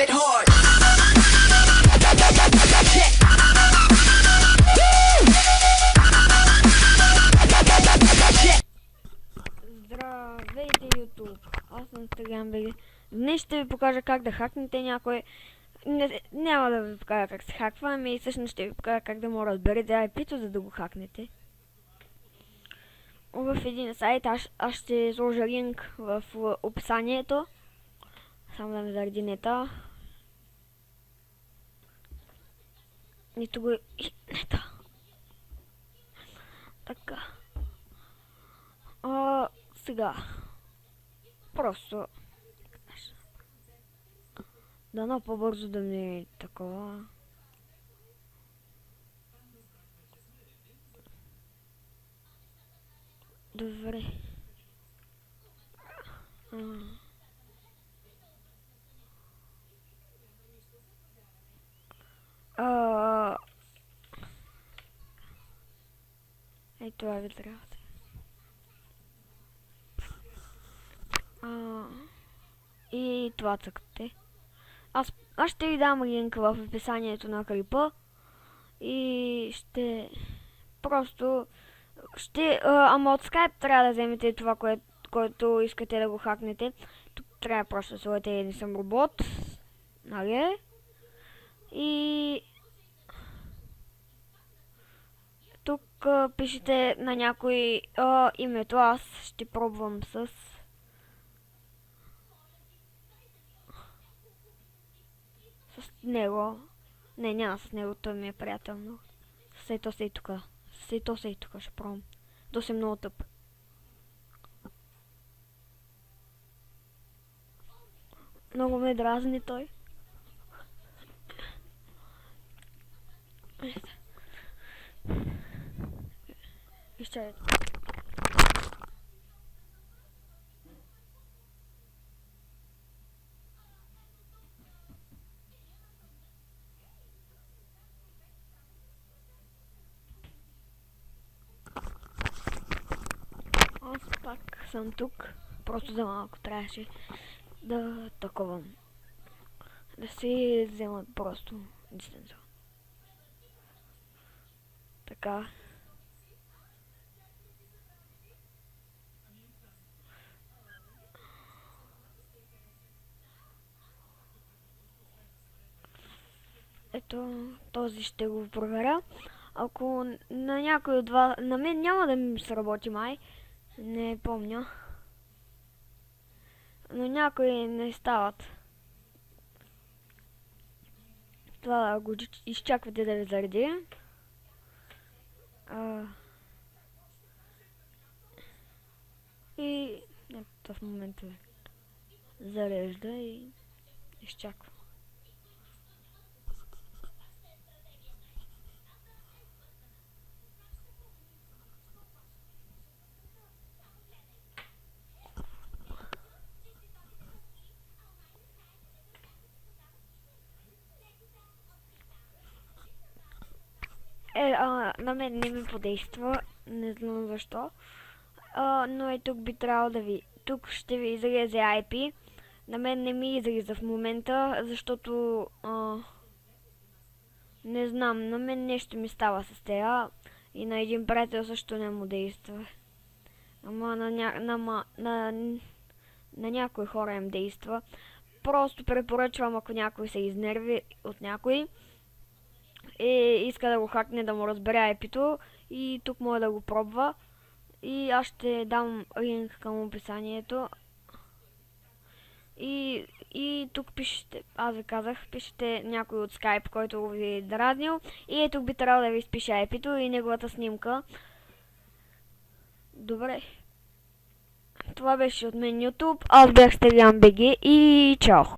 it hard. Здравейте, YouTube! Аз съм Стриганбери. Днес ще ви покажа как да хакнете някой. Няма да ви покажа как се хаква, ами всъщност ще ви покажа как да му разберете IP-то, за да го хакнете. В един сайт аз ще сложа линк в описанието. Само да ми заради нета. Нито го нета. Така. Сега. Просто. Дано по-бързо да ми е такова. Добре. Ей, това ви трябва. И това цъкате. Аз ще ви дам линк в описанието на клипа. И ама от Skype трябва да вземете това, което искате да го хакнете. Тук трябва просто да сложите не съм робот. Нали? И тук пишете на някой името. Аз ще пробвам с него. Не, няма с него, той ми е приятел много. Сейто сей тука ще пробвам. То си много тъп. Много ме дразни той. Изчакайте. Аз пак съм тук, просто за малко трябваше да таковам. Да си вземат просто дистанционно. Така. Ето, този ще го проверя. Ако на някой от вас, на мен няма да ми сработи май, не помня. Но някои не стават. Това го изчаквате да ви зареди. И ето в момента зарежда и изчаква. На мен не ми подейства, не знам защо, но тук би трябвало да ви, тук ще ви излезе IP, на мен не ми излиза в момента, защото, не знам, на мен нещо ми става с тея и на един приятел също не му действа, ама на някои хора им действа, просто препоръчвам, ако някой се изнерви от някой и иска да го хакне, да му разбере IP-то и тук може да го пробва. И аз ще дам линк към описанието. И тук пишете, аз ви казах, пишете някой от Skype, който ви е дразнил. И тук би трябвало да ви изпише IP-то и неговата снимка. Добре. Това беше от мен YouTube. Аз бях Стриганбери и чао!